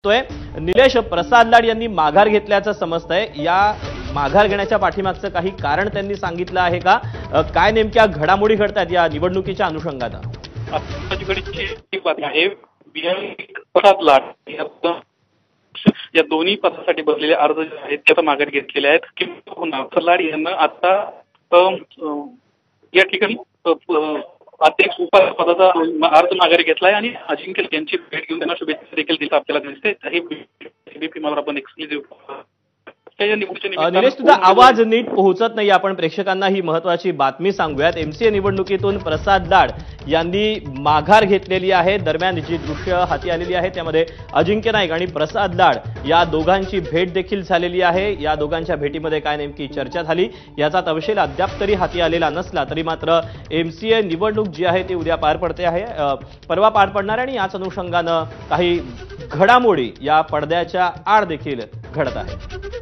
तोय निलेश प्रसाद लाड यांनी माघार घेतल्याचं समजतंय। या माघार घेण्याच्या पाठीमागचं काही कारण त्यांनी सांगितलं आहे का? काय नेमक्या घडामोडी घडतात या निवडणुकीच्या अनुषंगानं? प्रसाद लाड या दोन्ही पदासाठी बसलेले अर्ज जे आहेत ते आता माघार घेतलेले आहेत की प्रसाद लाड यांना आता या ठिकाणी अध्यक्ष उपाध्यक्षपदाचा अर्ज माघारी घेतलाय आणि अजिंक्य यांची भेट घेऊन त्यांना शुभेच्छा देखील दिल्या आपल्याला दिसते। हे एबीपी मला आपण एक्सक्लुझिव्ह निलेश, तुझा आवाज नीट पोहोचत नाही। आपण प्रेक्षकांना ही महत्त्वाची बातमी सांगूयात। एमसीए निवडणुकीतून प्रसाद लाड यांनी माघार घेतलेली आहे। दरम्यान जी दृश्य हाती आलेली आहे त्यामध्ये अजिंक्य नाईक आणि प्रसाद लाड या दोघांची भेट देखील झालेली आहे। या दोघांच्या भेटीमध्ये काय नेमकी चर्चा झाली याचा तपशील अद्याप तरी हाती आलेला नसला तरी मात्र एमसीए निवडणूक जी आहे ती उद्या पार पडते आहे, परवा पार पडणार आणि याच अनुषंगानं काही घडामोडी या पडद्याच्या आड देखील घडत आहेत।